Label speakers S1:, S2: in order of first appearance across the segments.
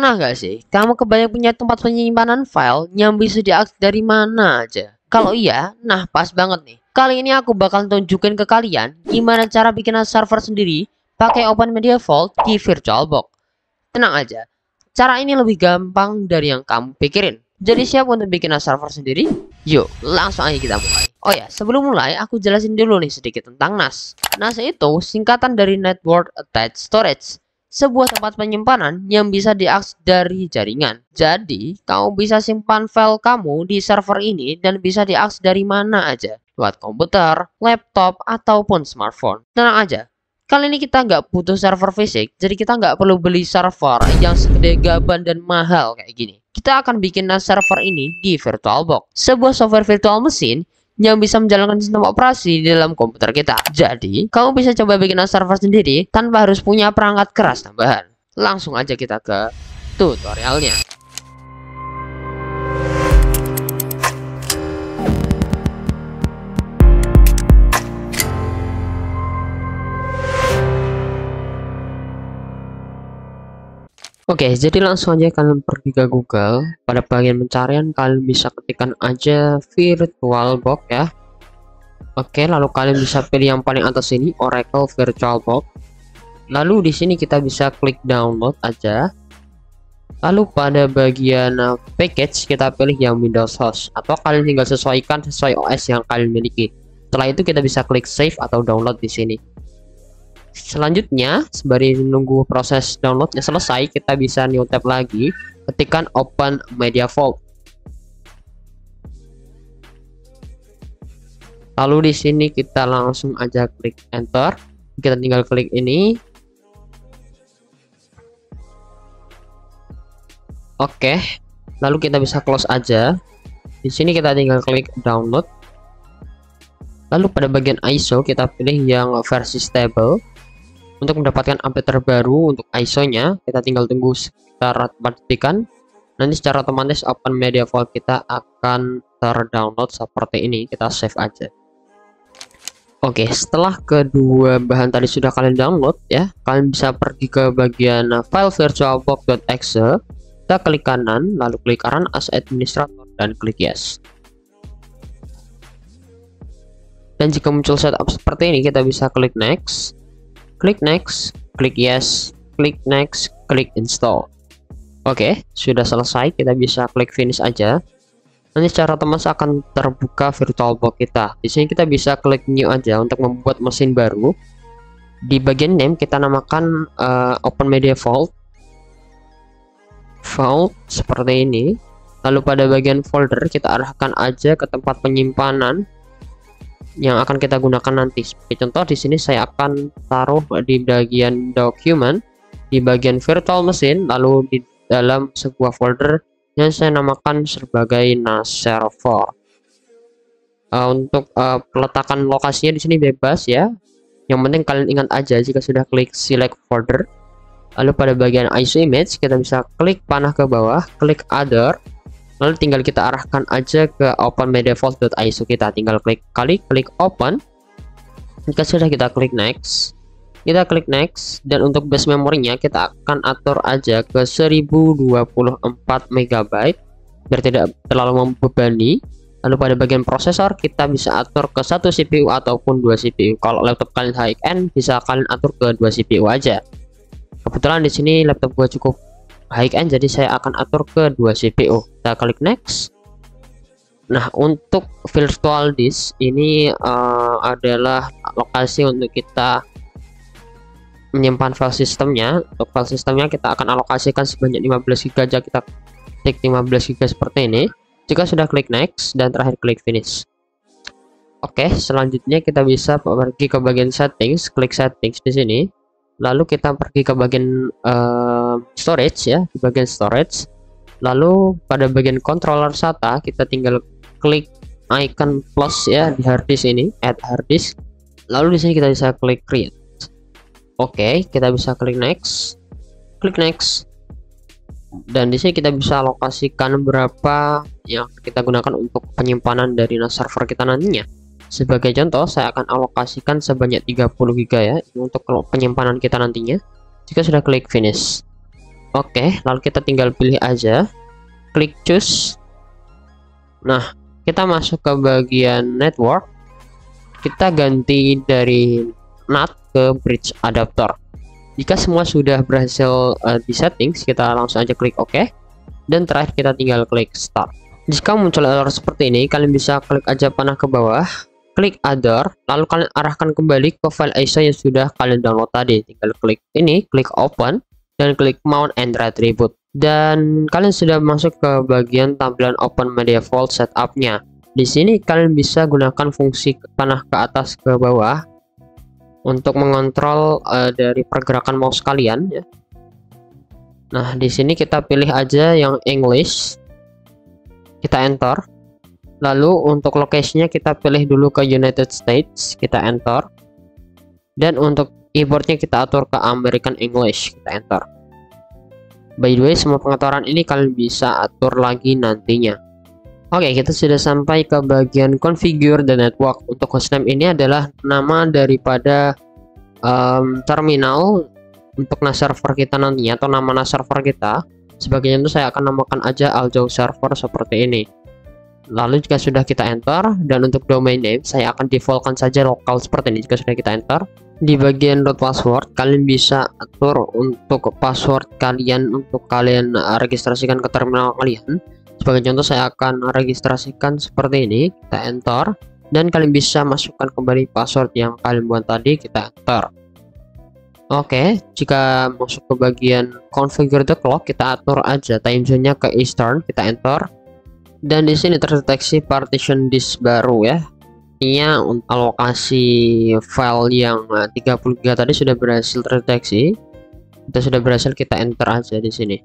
S1: Pernah nggak sih kamu kebayang punya tempat penyimpanan file yang bisa diakses dari mana aja? Kalau iya, nah pas banget nih. Kali ini aku bakal tunjukin ke kalian gimana cara bikin server sendiri pakai Open Media Vault di VirtualBox. Tenang aja, cara ini lebih gampang dari yang kamu pikirin. Jadi siap untuk bikin server sendiri? Yuk, langsung aja kita mulai. Oh ya, sebelum mulai aku jelasin dulu nih sedikit tentang NAS. NAS itu singkatan dari Network Attached Storage, sebuah tempat penyimpanan yang bisa diakses dari jaringan. Jadi, kamu bisa simpan file kamu di server ini dan bisa diakses dari mana aja, lewat komputer, laptop, ataupun smartphone. Tenang aja, kali ini kita nggak butuh server fisik, jadi kita nggak perlu beli server yang segede gaban dan mahal kayak gini. Kita akan bikin server ini di VirtualBox, sebuah software virtual mesin yang bisa menjalankan sistem operasi di dalam komputer kita. Jadi, kamu bisa coba bikin server sendiri tanpa harus punya perangkat keras tambahan. Langsung aja kita ke tutorialnya. Oke, jadi langsung aja kalian pergi ke Google. Pada bagian pencarian kalian bisa ketikkan aja VirtualBox ya. Oke, lalu kalian bisa pilih yang paling atas ini, Oracle VirtualBox. Lalu di sini kita bisa klik download aja. Lalu pada bagian package kita pilih yang Windows Host, atau kalian tinggal sesuaikan sesuai OS yang kalian miliki. Setelah itu kita bisa klik save atau download di sini. Selanjutnya, sembari menunggu proses downloadnya selesai, kita bisa new tab lagi, ketikkan Open Media Vault. Lalu di sini kita langsung aja klik enter. Kita tinggal klik ini. Oke, lalu kita bisa close aja. Di sini kita tinggal klik download. Lalu pada bagian ISO kita pilih yang versi stable. Untuk mendapatkan update terbaru untuk ISO-nya, kita tinggal tunggu sekitar 4 detikan. Nanti secara otomatis Open Media Vault kita akan terdownload seperti ini. Kita save aja. Oke, setelah kedua bahan tadi sudah kalian download ya, kalian bisa pergi ke bagian file virtualbox.exe. Kita klik kanan, lalu klik run as administrator dan klik yes. Dan jika muncul setup seperti ini, kita bisa klik next. Klik next, klik yes, klik next, klik install. Oke, sudah selesai. Kita bisa klik finish aja. Nanti secara otomatis akan terbuka VirtualBox kita. Di sini kita bisa klik new aja untuk membuat mesin baru. Di bagian name kita namakan Open Media Vault. Vault seperti ini. Lalu pada bagian folder kita arahkan aja ke tempat penyimpanan yang akan kita gunakan nanti. Sebagai contoh di sini saya akan taruh di bagian document, di bagian virtual machine, lalu di dalam sebuah folder yang saya namakan sebagai NAS server. Untuk peletakan lokasinya di sini bebas ya. Yang penting kalian ingat aja jika sudah klik select folder. Lalu pada bagian ISO image kita bisa klik panah ke bawah, klik other. Lalu tinggal kita arahkan aja ke Open Media Vault.iso kita. Tinggal klik open. Jika sudah kita klik next. Kita klik next, dan untuk base memorinya kita akan atur aja ke 1024 MB biar tidak terlalu membebani. Lalu pada bagian prosesor kita bisa atur ke 1 CPU ataupun 2 CPU. Kalau laptop kalian high end bisa kalian atur ke 2 CPU aja. Kebetulan di sini laptop gua cukup high end, jadi saya akan atur ke 2 CPU. Kita klik next. Nah, untuk virtual disk ini adalah lokasi untuk kita menyimpan file sistemnya. Untuk file sistemnya kita akan alokasikan sebanyak 15 GB aja. Kita klik 15 GB seperti ini. Jika sudah klik next dan terakhir klik finish. Oke, selanjutnya kita bisa pergi ke bagian settings, klik settings di sini. Lalu kita pergi ke bagian storage ya, di bagian storage. Lalu pada bagian controller SATA kita tinggal klik icon plus ya di hard disk ini, add hard disk. Lalu di sini kita bisa klik create. Oke, kita bisa klik next. Klik next. Dan di sini kita bisa alokasikan berapa yang kita gunakan untuk penyimpanan dari NAS server kita nantinya. Sebagai contoh, saya akan alokasikan sebanyak 30 GB ya untuk penyimpanan kita nantinya. Jika sudah klik finish. Oke, lalu kita tinggal pilih aja, klik choose. Nah, kita masuk ke bagian network, kita ganti dari NAT ke bridge adapter. Jika semua sudah berhasil di settings, kita langsung aja klik OK, dan terakhir kita tinggal klik start. Jika muncul error seperti ini, kalian bisa klik aja panah ke bawah, klik other, lalu kalian arahkan kembali ke file ISO yang sudah kalian download tadi. Tinggal klik ini, klik open, dan klik mount and retribute. Dan kalian sudah masuk ke bagian tampilan Open Media Vault setup-nya. Di sini kalian bisa gunakan fungsi panah ke atas ke bawah untuk mengontrol dari pergerakan mouse kalian ya. Nah, di sini kita pilih aja yang English. Kita enter. Lalu untuk lokasinya kita pilih dulu ke United States, kita enter. Dan untuk keyboardnya kita atur ke American English, kita enter. By the way, semua pengaturan ini kalian bisa atur lagi nantinya. Oke, kita sudah sampai ke bagian configure the network. Untuk hostname ini adalah nama daripada terminal untuk NAS server kita nantinya, atau nama NAS server kita. Sebagai contoh, saya akan namakan aja Aljo server seperti ini. Lalu jika sudah kita enter, dan untuk domain name saya akan defaultkan saja lokal seperti ini. Jika sudah kita enter, di bagian root password kalian bisa atur untuk password kalian untuk kalian registrasikan ke terminal kalian. Sebagai contoh, saya akan registrasikan seperti ini. Kita enter, dan kalian bisa masukkan kembali password yang kalian buat tadi. Kita enter. Oke, jika masuk ke bagian configure the clock, kita atur aja time zone-nya ke Eastern. Kita enter. Dan di sini terdeteksi partition disk baru ya. Artinya alokasi file yang 30 GB tadi sudah berhasil terdeteksi. Kita sudah berhasil, kita enter aja di sini.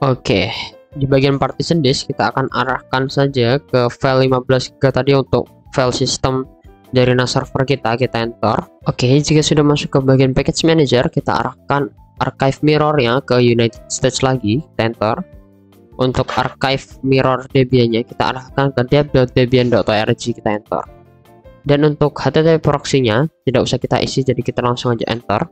S1: Oke, di bagian partition disk kita akan arahkan saja ke file 15 GB tadi untuk file system dari NAS server kita. Kita enter. Oke, jika sudah masuk ke bagian package manager, kita arahkan archive mirror-nya ke United States lagi. Kita enter. Untuk archive mirror Debian-nya kita arahkan ke dev.debian.org. Kita enter. Dan untuk HTTP proxy-nya tidak usah kita isi, jadi kita langsung aja enter.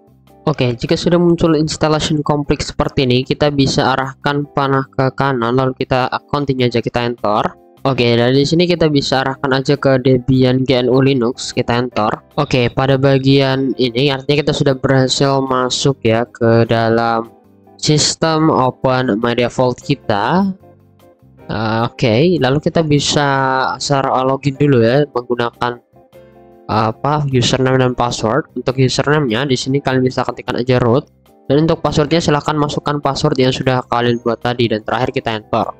S1: Oke, jika sudah muncul installation complete seperti ini, kita bisa arahkan panah ke kanan, lalu kita continue aja, kita enter. Oke, dari sini kita bisa arahkan aja ke Debian GNU Linux, kita enter. Oke, pada bagian ini artinya kita sudah berhasil masuk ya ke dalam sistem Open Media Vault kita. Oke, lalu kita bisa secara login dulu ya menggunakan username dan password. Untuk username-nya di sini kalian bisa ketikkan aja root, dan untuk passwordnya silahkan masukkan password yang sudah kalian buat tadi, dan terakhir kita enter.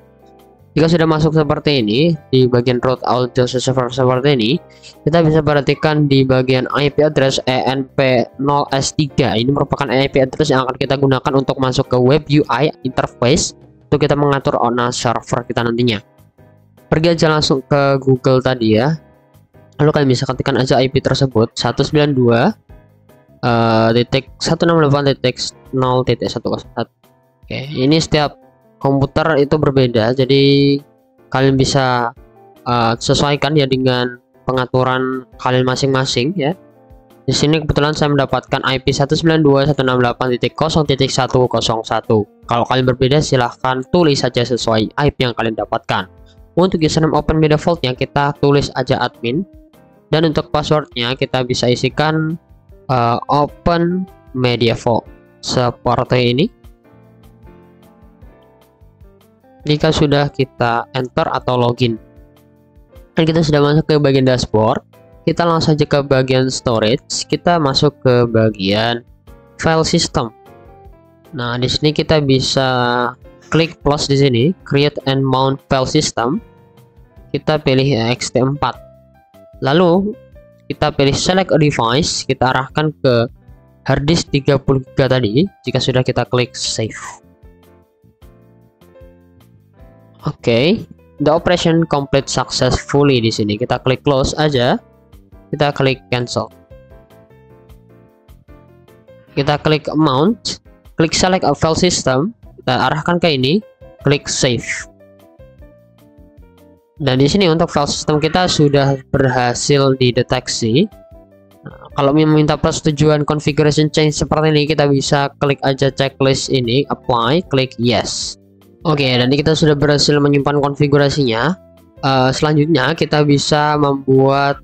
S1: Jika sudah masuk seperti ini di bagian root Aljo server seperti ini, kita bisa perhatikan di bagian IP address ENP0S3. Ini merupakan IP address yang akan kita gunakan untuk masuk ke web UI interface untuk kita mengatur NAS server kita nantinya. Pergi aja langsung ke Google tadi ya. Lalu kalian bisa ketikkan aja IP tersebut 192.168.0.101. Oke, ini setiap komputer itu berbeda, jadi kalian bisa sesuaikan ya dengan pengaturan kalian masing-masing ya. Di sini kebetulan saya mendapatkan IP 192.168.0.101. Kalau kalian berbeda silahkan tulis saja sesuai IP yang kalian dapatkan. Untuk username Open Media Vault-nya kita tulis aja admin, dan untuk passwordnya kita bisa isikan Open Media Vault seperti ini. Jika sudah kita enter atau login, dan kita sudah masuk ke bagian dashboard, kita langsung saja ke bagian storage. Kita masuk ke bagian file system. Nah, di sini kita bisa klik plus di sini, create and mount file system. Kita pilih ext4. Lalu kita pilih select a device, kita arahkan ke harddisk 30 GB tadi. Jika sudah, kita klik save. Oke, the operation complete successfully. Di sini kita klik close aja, kita klik cancel, kita klik mount, klik select a file system, kita arahkan ke ini, klik save. Dan di sini untuk file system kita sudah berhasil dideteksi. Nah, Kalau meminta persetujuan configuration change seperti ini, kita bisa klik aja checklist ini, apply, klik yes. Oke, dan ini kita sudah berhasil menyimpan konfigurasinya. Selanjutnya kita bisa membuat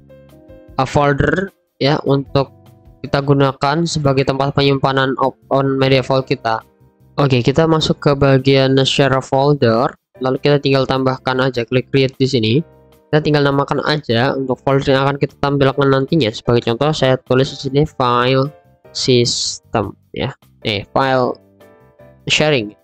S1: folder ya untuk kita gunakan sebagai tempat penyimpanan on media vault kita. Oke, kita masuk ke bagian share folder, lalu kita tinggal tambahkan aja, klik create di sini. Kita tinggal namakan aja untuk folder yang akan kita tampilkan nantinya. Sebagai contoh, saya tulis di sini file system ya, file sharing.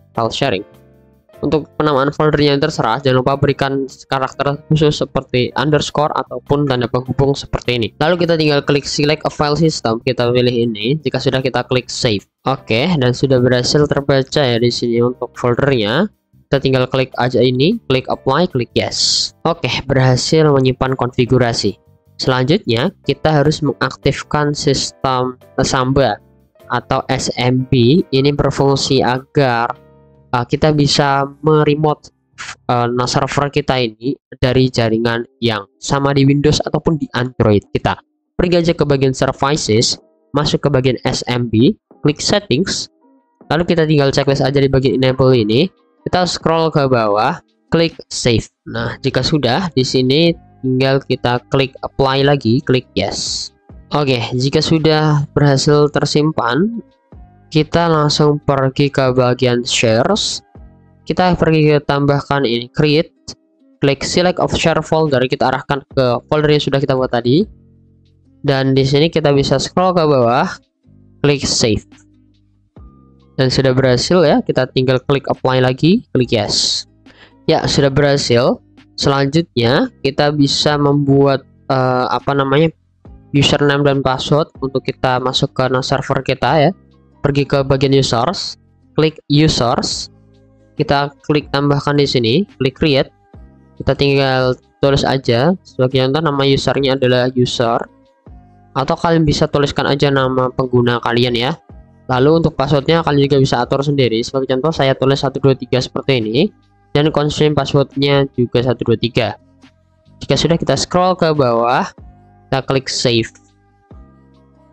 S1: Untuk penamaan foldernya terserah, jangan lupa berikan karakter khusus seperti underscore ataupun tanda penghubung seperti ini. Lalu kita tinggal klik select a file system, kita pilih ini. Jika sudah, kita klik save. Oke, dan sudah berhasil terbaca ya di sini untuk foldernya. Kita tinggal klik aja ini, klik apply, klik yes. Oke, berhasil menyimpan konfigurasi. Selanjutnya, kita harus mengaktifkan sistem Samba atau SMB. Ini berfungsi agar kita bisa meremote server kita ini dari jaringan yang sama di Windows ataupun di Android kita. Pergi aja ke bagian services, masuk ke bagian SMB, klik settings, lalu kita tinggal checklist aja di bagian enable ini. Kita scroll ke bawah, klik save. Nah, jika sudah, di sini tinggal kita klik apply lagi, klik yes. Oke, jika sudah berhasil tersimpan, kita langsung pergi ke bagian shares. Kita pergi ke tambahkan ini create, klik select of share folder, kita arahkan ke folder yang sudah kita buat tadi. Dan di sini kita bisa scroll ke bawah, klik save. Dan sudah berhasil ya, kita tinggal klik apply lagi, klik yes. Ya, sudah berhasil. Selanjutnya kita bisa membuat username dan password untuk kita masuk ke server kita ya. Pergi ke bagian users, klik users, kita klik tambahkan di sini, klik create. Kita tinggal tulis aja sebagai contoh, nama usernya adalah user, atau kalian bisa tuliskan aja nama pengguna kalian ya. Lalu untuk passwordnya kalian juga bisa atur sendiri. Sebagai contoh, saya tulis 123 seperti ini, dan confirm passwordnya juga 123. Jika sudah, kita scroll ke bawah, kita klik save,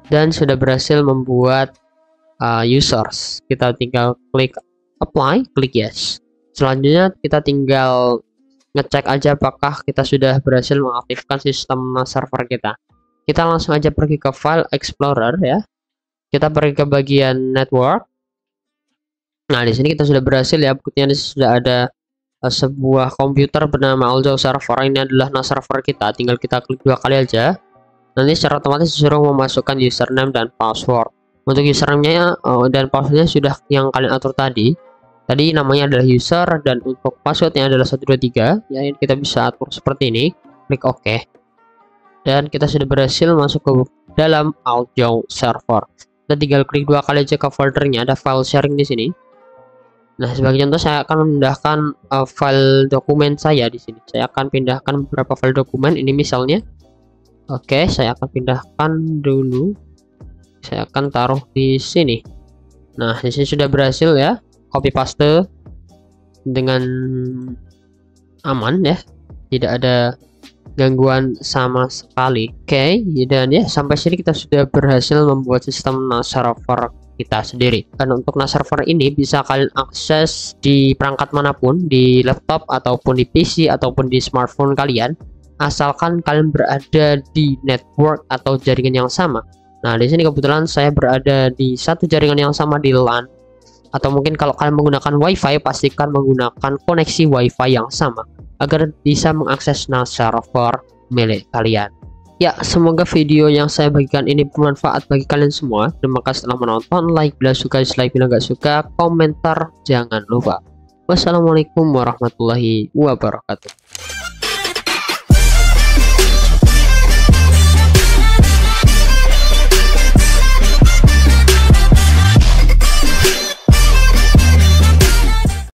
S1: dan sudah berhasil membuat users. Kita tinggal klik apply, klik yes. Selanjutnya kita tinggal ngecek aja apakah kita sudah berhasil mengaktifkan sistem server kita. Kita langsung aja pergi ke file explorer ya. Kita pergi ke bagian network. Nah, di sini kita sudah berhasil ya, buktinya sudah ada sebuah komputer bernama Aljo server. Ini adalah server kita. Tinggal kita klik 2 kali aja. Nanti secara otomatis disuruh memasukkan username dan password. Untuk username-nya dan passwordnya sudah yang kalian atur tadi. Tadi namanya adalah user, dan untuk passwordnya adalah 123. Ya, kita bisa atur seperti ini. Klik OK. Dan kita sudah berhasil masuk ke dalam Aljo server. Kita tinggal klik 2 kali aja ke foldernya, ada file sharing di sini. Nah, sebagai contoh, saya akan memindahkan file dokumen saya di sini. Saya akan pindahkan beberapa file dokumen ini misalnya. Oke, saya akan pindahkan dulu. Saya akan taruh di sini. Nah, di sini sudah berhasil ya, copy paste dengan aman ya. Tidak ada gangguan sama sekali. Oke, dan ya sampai sini kita sudah berhasil membuat sistem server kita sendiri. Dan untuk server ini bisa kalian akses di perangkat manapun, di laptop ataupun di PC ataupun di smartphone kalian, asalkan kalian berada di network atau jaringan yang sama. Nah, di sini kebetulan saya berada di satu jaringan yang sama di LAN, atau mungkin kalau kalian menggunakan WiFi, pastikan menggunakan koneksi WiFi yang sama agar bisa mengakses server milik kalian. Ya, semoga video yang saya bagikan ini bermanfaat bagi kalian semua. Terima kasih telah menonton. Like bila suka, dislike bila nggak suka, komentar jangan lupa. Wassalamualaikum warahmatullahi wabarakatuh.